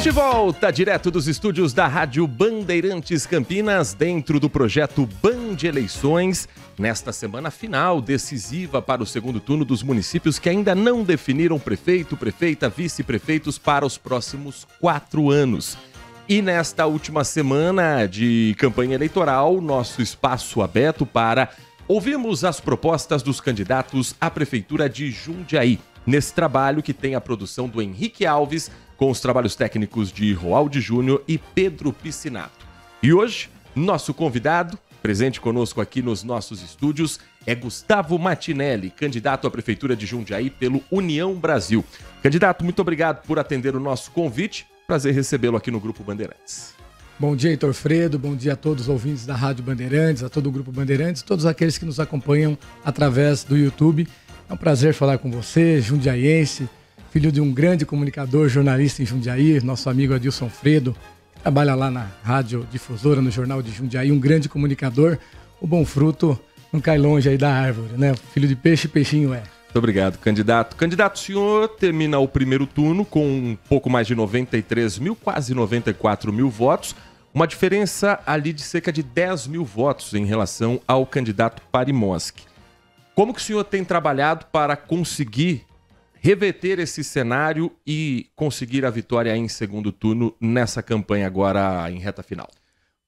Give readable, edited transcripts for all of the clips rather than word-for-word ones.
De volta, direto dos estúdios da Rádio Bandeirantes Campinas, dentro do projeto Band Eleições, nesta semana final decisiva para o segundo turno dos municípios que ainda não definiram prefeito, prefeita, vice-prefeitos para os próximos 4 anos. E nesta última semana de campanha eleitoral, nosso espaço aberto para ouvirmos as propostas dos candidatos à Prefeitura de Jundiaí, nesse trabalho que tem a produção do Henrique Alves, com os trabalhos técnicos de Roaldi Júnior e Pedro Piscinato. E hoje, nosso convidado, presente conosco aqui nos nossos estúdios, é Gustavo Matinelli, candidato à Prefeitura de Jundiaí pelo União Brasil. Candidato, muito obrigado por atender o nosso convite. Prazer recebê-lo aqui no Grupo Bandeirantes. Bom dia, Heitor Fredo. Bom dia a todos os ouvintes da Rádio Bandeirantes, a todo o Grupo Bandeirantes, todos aqueles que nos acompanham através do YouTube. É um prazer falar com você, jundiaiense, filho de um grande comunicador, jornalista em Jundiaí, nosso amigo Adilson Fredo, que trabalha lá na Rádio Difusora, no Jornal de Jundiaí, um grande comunicador. O bom fruto não cai longe aí da árvore, né? Filho de peixe, peixinho é. Muito obrigado, candidato. Candidato, o senhor termina o primeiro turno com um pouco mais de 93 mil, quase 94 mil votos, uma diferença ali de cerca de 10 mil votos em relação ao candidato Parimoski. Como que o senhor tem trabalhado para conseguir reverter esse cenário e conseguir a vitória em segundo turno nessa campanha agora em reta final?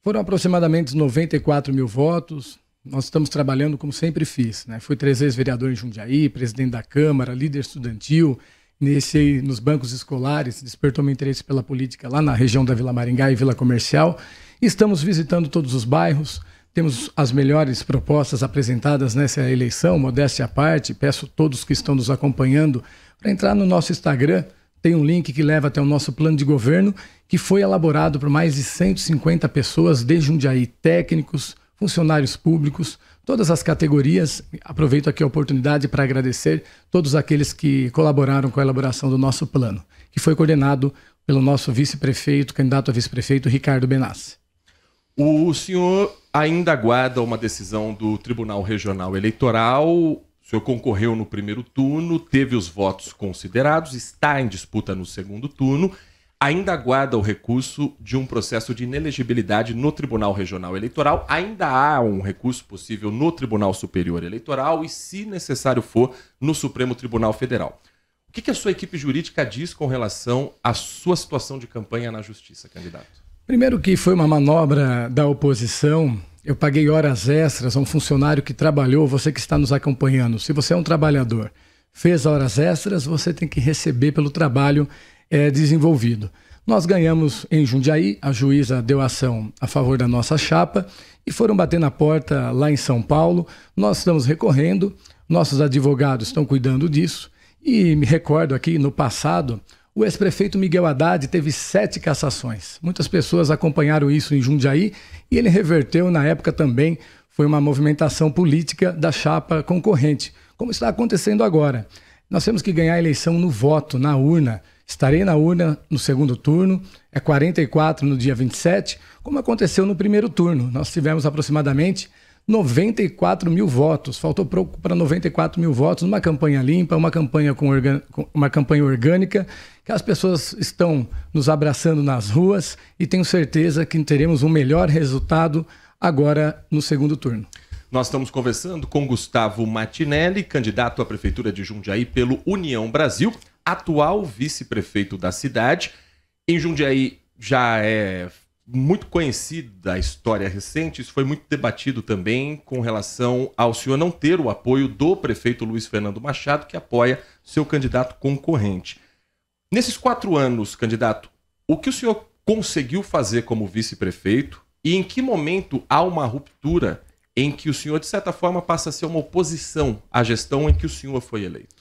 Foram aproximadamente 94 mil votos. Nós estamos trabalhando como sempre fiz, né? Fui 3 vezes vereador em Jundiaí, presidente da Câmara, líder estudantil, iniciei nos bancos escolares, despertou meu interesse pela política lá na região da Vila Maringá e Vila Comercial. Estamos visitando todos os bairros. Temos as melhores propostas apresentadas nessa eleição, modéstia à parte. Peço a todos que estão nos acompanhando para entrar no nosso Instagram. Tem um link que leva até o nosso plano de governo, que foi elaborado por mais de 150 pessoas de Jundiaí, técnicos, funcionários públicos, todas as categorias. Aproveito aqui a oportunidade para agradecer todos aqueles que colaboraram com a elaboração do nosso plano, que foi coordenado pelo nosso vice-prefeito, candidato a vice-prefeito, Ricardo Benassi. O senhor ainda aguarda uma decisão do Tribunal Regional Eleitoral. O senhor concorreu no primeiro turno, teve os votos considerados, está em disputa no segundo turno, ainda aguarda o recurso de um processo de inelegibilidade no Tribunal Regional Eleitoral. Ainda há um recurso possível no Tribunal Superior Eleitoral e, se necessário for, no Supremo Tribunal Federal. O que a sua equipe jurídica diz com relação à sua situação de campanha na Justiça, candidato? Primeiro que foi uma manobra da oposição. Eu paguei horas extras a um funcionário que trabalhou, você que está nos acompanhando. Se você é um trabalhador, fez horas extras, você tem que receber pelo trabalho desenvolvido. Nós ganhamos em Jundiaí, a juíza deu ação a favor da nossa chapa e foram bater na porta lá em São Paulo. Nós estamos recorrendo, nossos advogados estão cuidando disso e me recordo aqui no passado, o ex-prefeito Miguel Haddad teve 7 cassações. Muitas pessoas acompanharam isso em Jundiaí e ele reverteu na época também. Foi uma movimentação política da chapa concorrente, como está acontecendo agora. Nós temos que ganhar a eleição no voto, na urna. Estarei na urna no segundo turno, é 44 no dia 27, como aconteceu no primeiro turno. Nós tivemos aproximadamente 94 mil votos, faltou pouco para 94 mil votos, numa campanha limpa, uma campanha uma campanha orgânica, que as pessoas estão nos abraçando nas ruas e tenho certeza que teremos um melhor resultado agora no segundo turno. Nós estamos conversando com Gustavo Matinelli, candidato à Prefeitura de Jundiaí pelo União Brasil, atual vice-prefeito da cidade. Em Jundiaí já é muito conhecida a história recente, isso foi muito debatido também com relação ao senhor não ter o apoio do prefeito Luiz Fernando Machado, que apoia seu candidato concorrente. Nesses 4 anos, candidato, o que o senhor conseguiu fazer como vice-prefeito e em que momento há uma ruptura em que o senhor, de certa forma, passa a ser uma oposição à gestão em que o senhor foi eleito?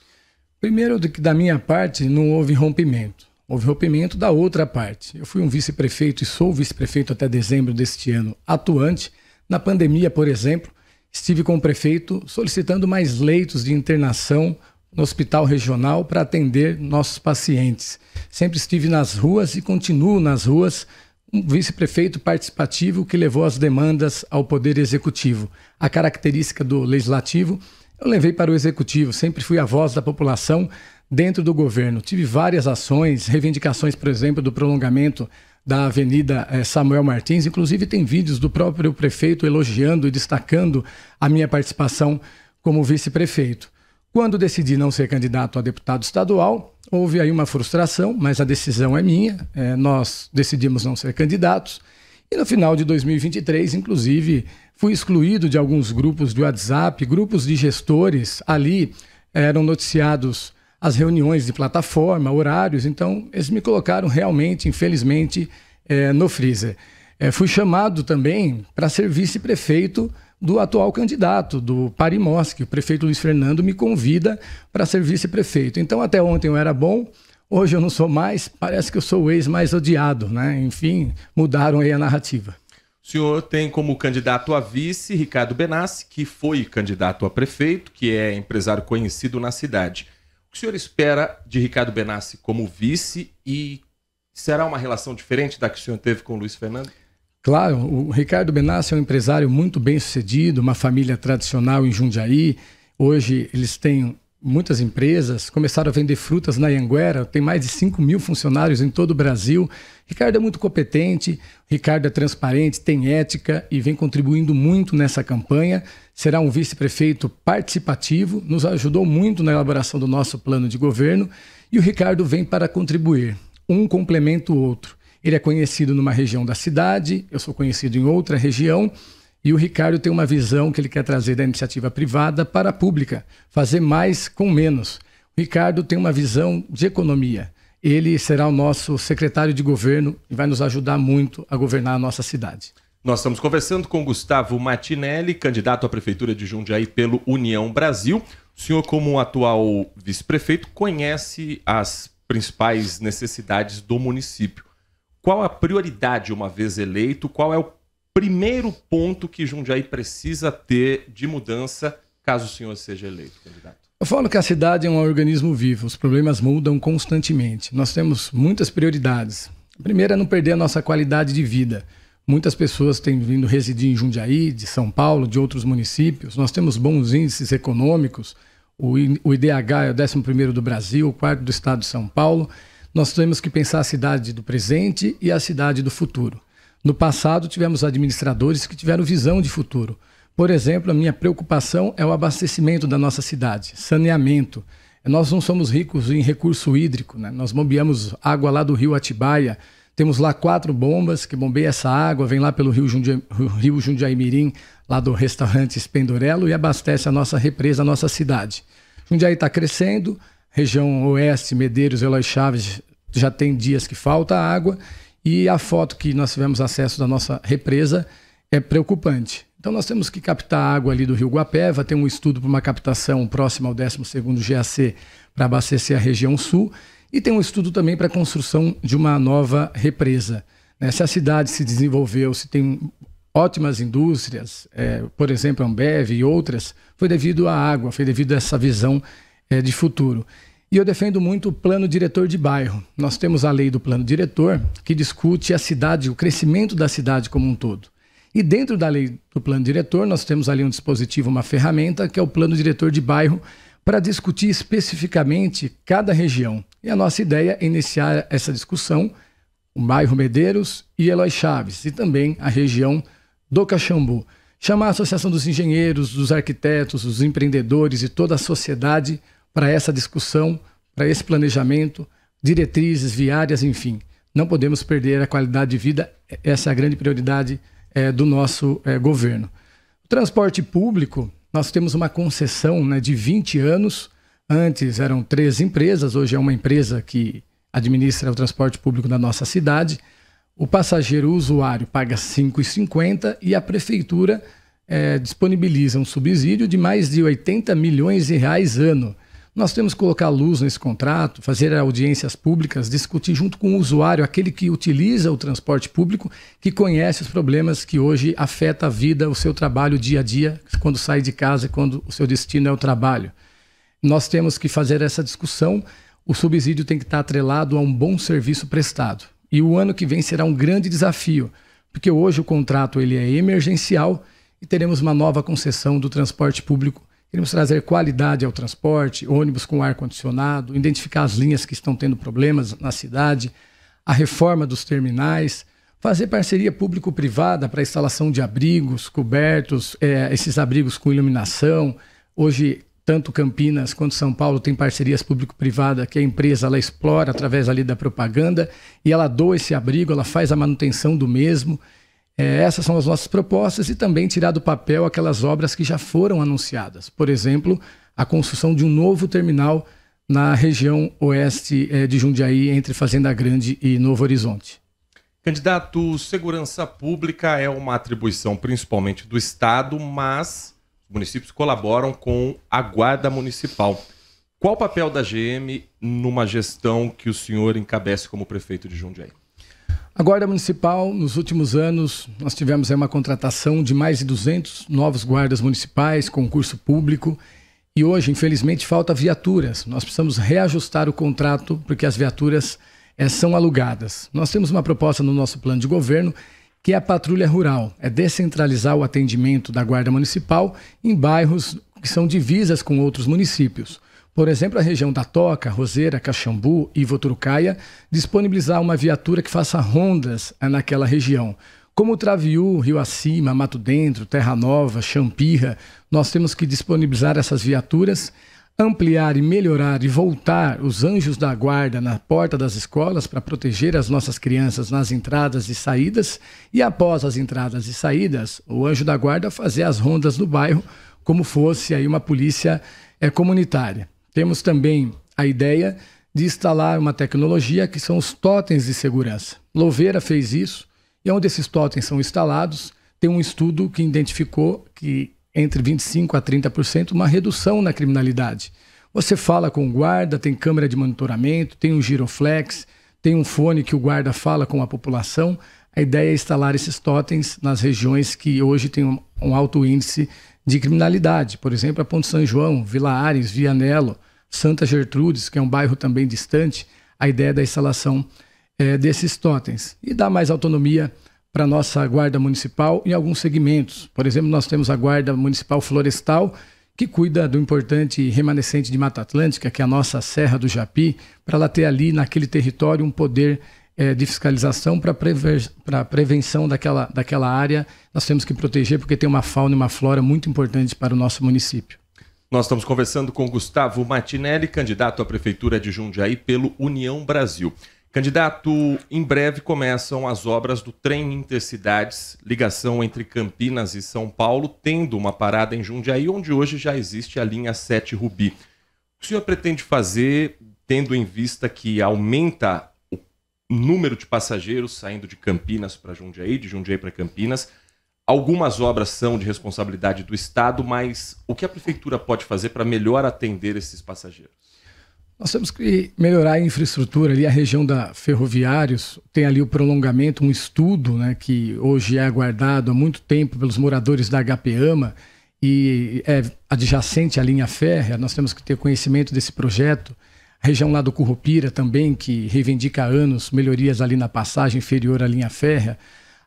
Primeiro, da minha parte, não houve rompimento. Houve rompimento da outra parte. Eu fui um vice-prefeito e sou vice-prefeito até dezembro deste ano, atuante. Na pandemia, por exemplo, estive com o prefeito solicitando mais leitos de internação no hospital regional para atender nossos pacientes. Sempre estive nas ruas e continuo nas ruas, um vice-prefeito participativo que levou as demandas ao Poder Executivo. A característica do Legislativo eu levei para o Executivo, sempre fui a voz da população dentro do governo. Tive várias ações, reivindicações, por exemplo, do prolongamento da Avenida Samuel Martins. Inclusive tem vídeos do próprio prefeito elogiando e destacando a minha participação como vice-prefeito. Quando decidi não ser candidato a deputado estadual, houve aí uma frustração, mas a decisão é minha. Nós decidimos não ser candidatos. E no final de 2023, inclusive, fui excluído de alguns grupos de WhatsApp, grupos de gestores. Ali eram noticiados as reuniões de plataforma, horários. Então, eles me colocaram realmente, infelizmente, no freezer. Fui chamado também para ser vice-prefeito do atual candidato, do Parimoschi. O prefeito Luiz Fernando me convida para ser vice-prefeito. Então, até ontem eu era bom, hoje eu não sou mais, parece que eu sou o ex mais odiado, né? Enfim, mudaram aí a narrativa. O senhor tem como candidato a vice Ricardo Benassi, que foi candidato a prefeito, que é empresário conhecido na cidade. O que o senhor espera de Ricardo Benassi como vice e será uma relação diferente da que o senhor teve com o Luiz Fernando? Claro, o Ricardo Benassi é um empresário muito bem sucedido, uma família tradicional em Jundiaí. Hoje eles têm muitas empresas, começaram a vender frutas na Anhanguera, tem mais de 5 mil funcionários em todo o Brasil. Ricardo é muito competente, Ricardo é transparente, tem ética e vem contribuindo muito nessa campanha. Será um vice-prefeito participativo, nos ajudou muito na elaboração do nosso plano de governo e o Ricardo vem para contribuir. Um complementa o outro. Ele é conhecido numa região da cidade, eu sou conhecido em outra região, e o Ricardo tem uma visão que ele quer trazer da iniciativa privada para a pública, fazer mais com menos. O Ricardo tem uma visão de economia. Ele será o nosso secretário de governo e vai nos ajudar muito a governar a nossa cidade. Nós estamos conversando com Gustavo Martinelli, candidato à Prefeitura de Jundiaí pelo União Brasil. O senhor, como atual vice-prefeito, conhece as principais necessidades do município. Qual a prioridade uma vez eleito? Qual é o primeiro ponto que Jundiaí precisa ter de mudança caso o senhor seja eleito, candidato? Eu falo que a cidade é um organismo vivo, os problemas mudam constantemente. Nós temos muitas prioridades. A primeira é não perder a nossa qualidade de vida. Muitas pessoas têm vindo residir em Jundiaí, de São Paulo, de outros municípios. Nós temos bons índices econômicos. O IDH é o 11º do Brasil, o 4º do estado de São Paulo. Nós temos que pensar a cidade do presente e a cidade do futuro. No passado, tivemos administradores que tiveram visão de futuro. Por exemplo, a minha preocupação é o abastecimento da nossa cidade, saneamento. Nós não somos ricos em recurso hídrico, né? Nós bombeamos água lá do rio Atibaia. Temos lá 4 bombas que bombeiam essa água, vem lá pelo rio Jundiaí-Mirim, lá do restaurante Spendorello, e abastece a nossa represa, a nossa cidade. Jundiaí está crescendo. Região Oeste, Medeiros, Eloy Chaves, já tem dias que falta água e a foto que nós tivemos acesso da nossa represa é preocupante. Então nós temos que captar água ali do Rio Guapeva, tem um estudo para uma captação próxima ao 12º GAC para abastecer a região sul e tem um estudo também para a construção de uma nova represa. Se a cidade se desenvolveu, se tem ótimas indústrias, por exemplo, a Ambev e outras, foi devido à água, foi devido a essa visão de futuro. E eu defendo muito o plano diretor de bairro. Nós temos a lei do plano diretor que discute a cidade, o crescimento da cidade como um todo. E dentro da lei do plano diretor, nós temos ali um dispositivo, uma ferramenta, que é o plano diretor de bairro, para discutir especificamente cada região. E a nossa ideia é iniciar essa discussão, o bairro Medeiros e Eloy Chaves, e também a região do Caxambu. Chamar a Associação dos Engenheiros, dos Arquitetos, dos Empreendedores e toda a sociedade para essa discussão, para esse planejamento, diretrizes, viárias, enfim. Não podemos perder a qualidade de vida, essa é a grande prioridade do nosso governo. O transporte público, nós temos uma concessão, né, de 20 anos, antes eram 3 empresas, hoje é uma empresa que administra o transporte público da nossa cidade. O passageiro, o usuário, paga R$ 5,50 e a prefeitura disponibiliza um subsídio de mais de R$80 milhões ano. Nós temos que colocar luz nesse contrato, fazer audiências públicas, discutir junto com o usuário, aquele que utiliza o transporte público, que conhece os problemas que hoje afetam a vida, o seu trabalho dia a dia, quando sai de casa, quando o seu destino é o trabalho. Nós temos que fazer essa discussão, o subsídio tem que estar atrelado a um bom serviço prestado. E o ano que vem será um grande desafio, porque hoje o contrato ele é emergencial e teremos uma nova concessão do transporte público Queremos trazer qualidade ao transporte, ônibus com ar-condicionado, identificar as linhas que estão tendo problemas na cidade, a reforma dos terminais, fazer parceria público-privada para a instalação de abrigos, cobertos, esses abrigos com iluminação. Hoje, tanto Campinas quanto São Paulo tem parcerias público-privada que a empresa ela explora através ali da propaganda e ela doa esse abrigo, ela faz a manutenção do mesmo. Essas são as nossas propostas e também tirar do papel aquelas obras que já foram anunciadas. Por exemplo, a construção de um novo terminal na região oeste de Jundiaí, entre Fazenda Grande e Novo Horizonte. Candidato, segurança pública é uma atribuição principalmente do Estado, mas os municípios colaboram com a Guarda Municipal. Qual o papel da GM numa gestão que o senhor encabece como prefeito de Jundiaí? A Guarda Municipal, nos últimos anos, nós tivemos uma contratação de mais de 200 novos guardas municipais, concurso público, e hoje, infelizmente, falta viaturas. Nós precisamos reajustar o contrato, porque as viaturas são alugadas. Nós temos uma proposta no nosso plano de governo, que é a patrulha rural, é descentralizar o atendimento da Guarda Municipal em bairros que são divisas com outros municípios. Por exemplo, a região da Toca, Roseira, Caxambu e Voturucaia, disponibilizar uma viatura que faça rondas naquela região. Como Traviú, Rio Acima, Mato Dentro, Terra Nova, Champirra, nós temos que disponibilizar essas viaturas, ampliar e melhorar e voltar os anjos da guarda na porta das escolas para proteger as nossas crianças nas entradas e saídas e após as entradas e saídas, o anjo da guarda fazer as rondas no bairro como fosse aí uma polícia comunitária. Temos também a ideia de instalar uma tecnologia que são os totens de segurança. Louveira fez isso e onde esses totens são instalados, tem um estudo que identificou que entre 25% a 30% uma redução na criminalidade. Você fala com o guarda, tem câmera de monitoramento, tem um giroflex, tem um fone que o guarda fala com a população. A ideia é instalar esses totens nas regiões que hoje têm um alto índice de criminalidade. Por exemplo, a Ponte São João, Vila Ares, Vianello, Santa Gertrudes, que é um bairro também distante. A ideia da instalação desses totens e dar mais autonomia para a nossa Guarda Municipal em alguns segmentos. Por exemplo, nós temos a Guarda Municipal Florestal, que cuida do importante remanescente de Mata Atlântica, que é a nossa Serra do Japi, para ela ter ali naquele território um poder de fiscalização para a prevenção daquela área. Nós temos que proteger porque tem uma fauna e uma flora muito importantes para o nosso município. Nós estamos conversando com Gustavo Martinelli, candidato à Prefeitura de Jundiaí pelo União Brasil. Candidato, em breve começam as obras do trem Intercidades, ligação entre Campinas e São Paulo, tendo uma parada em Jundiaí, onde hoje já existe a linha 7 Rubi. O que o senhor pretende fazer, tendo em vista que aumenta o número de passageiros saindo de Campinas para Jundiaí, de Jundiaí para Campinas? Algumas obras são de responsabilidade do Estado, mas o que a Prefeitura pode fazer para melhor atender esses passageiros? Nós temos que melhorar a infraestrutura ali, a região da Ferroviários, tem ali o prolongamento, um estudo, né, que hoje é aguardado há muito tempo pelos moradores da HPAMA e é adjacente à linha férrea. Nós temos que ter conhecimento desse projeto. A região lá do Currupira também, que reivindica há anos melhorias ali na passagem inferior à linha férrea.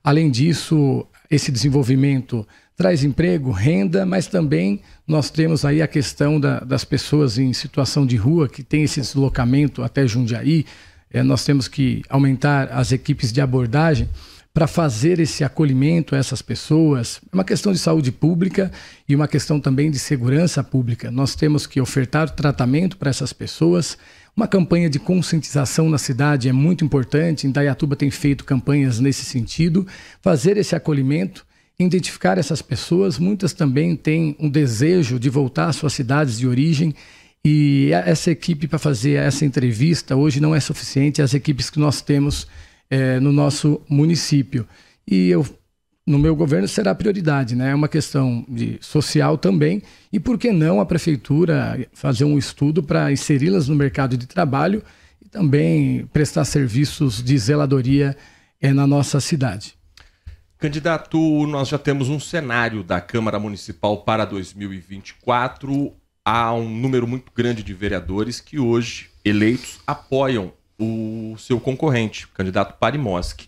Além disso, esse desenvolvimento traz emprego, renda, mas também nós temos aí a questão das pessoas em situação de rua, que tem esse deslocamento até Jundiaí. Nós temos que aumentar as equipes de abordagem para fazer esse acolhimento a essas pessoas. É uma questão de saúde pública e uma questão também de segurança pública. Nós temos que ofertar tratamento para essas pessoas. Uma campanha de conscientização na cidade é muito importante. Indaiatuba tem feito campanhas nesse sentido. Fazer esse acolhimento, identificar essas pessoas. Muitas também têm um desejo de voltar às suas cidades de origem. E essa equipe para fazer essa entrevista hoje não é suficiente. As equipes que nós temos no nosso município. E no meu governo será prioridade, né? É uma questão social também. E por que não a Prefeitura fazer um estudo para inseri-las no mercado de trabalho e também prestar serviços de zeladoria na nossa cidade. Candidato, nós já temos um cenário da Câmara Municipal para 2024. Há um número muito grande de vereadores que hoje, eleitos, apoiam o seu concorrente, o candidato Parimoski.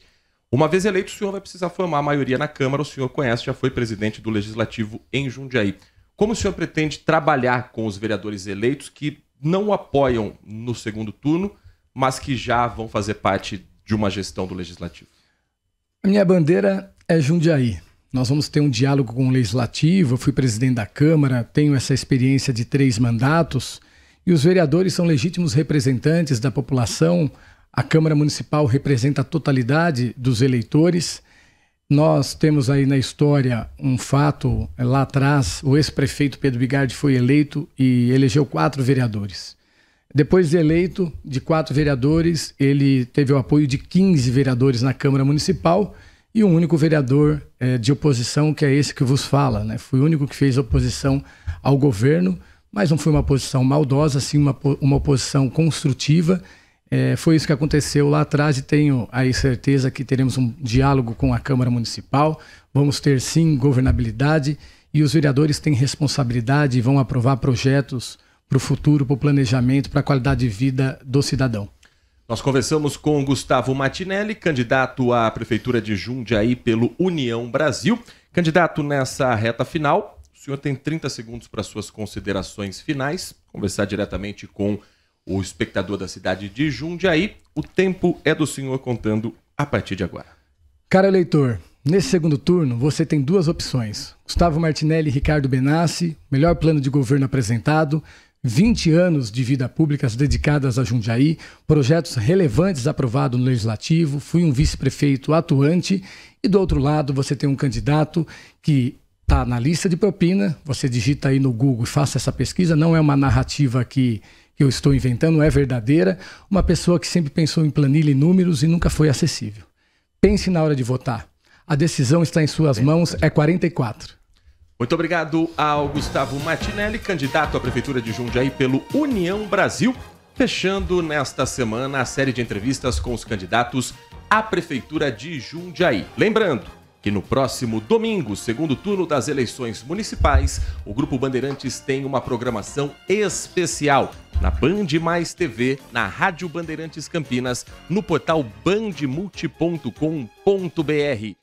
Uma vez eleito, o senhor vai precisar formar a maioria na Câmara. O senhor conhece, já foi presidente do Legislativo em Jundiaí. Como o senhor pretende trabalhar com os vereadores eleitos que não o apoiam no segundo turno, mas que já vão fazer parte de uma gestão do Legislativo? A minha bandeira é Jundiaí. Nós vamos ter um diálogo com o Legislativo. Eu fui presidente da Câmara, tenho essa experiência de 3 mandatos e os vereadores são legítimos representantes da população. A Câmara Municipal representa a totalidade dos eleitores. Nós temos aí na história um fato, lá atrás, o ex-prefeito Pedro Bigardi foi eleito e elegeu 4 vereadores. Depois de eleito, de 4 vereadores, ele teve o apoio de 15 vereadores na Câmara Municipal e um único vereador de oposição, que é esse que vos fala, né? Fui o único que fez oposição ao governo, mas não foi uma oposição maldosa, sim uma oposição construtiva. Foi isso que aconteceu lá atrás e tenho aí certeza que teremos um diálogo com a Câmara Municipal. Vamos ter, sim, governabilidade e os vereadores têm responsabilidade e vão aprovar projetos para o futuro, para o planejamento, para a qualidade de vida do cidadão. Nós conversamos com Gustavo Martinelli, candidato à Prefeitura de Jundiaí pelo União Brasil. Candidato, nessa reta final, o senhor tem 30 segundos para suas considerações finais, conversar diretamente com o espectador da cidade de Jundiaí. O tempo é do senhor contando a partir de agora. Cara eleitor, nesse segundo turno você tem 2 opções. Gustavo Martinelli e Ricardo Benassi, melhor plano de governo apresentado, 20 anos de vida pública dedicadas a Jundiaí, projetos relevantes aprovados no Legislativo, fui um vice-prefeito atuante e do outro lado você tem um candidato que está na lista de propina, você digita aí no Google e faça essa pesquisa, não é uma narrativa que eu estou inventando, é verdadeira, uma pessoa que sempre pensou em planilha e números e nunca foi acessível. Pense na hora de votar. A decisão está em suas mãos, é 44. Muito obrigado ao Gustavo Martinelli, candidato à Prefeitura de Jundiaí pelo União Brasil, fechando nesta semana a série de entrevistas com os candidatos à Prefeitura de Jundiaí. Lembrando que no próximo domingo, segundo turno das eleições municipais, o Grupo Bandeirantes tem uma programação especial na Band Mais TV, na Rádio Bandeirantes Campinas, no portal bandmulti.com.br.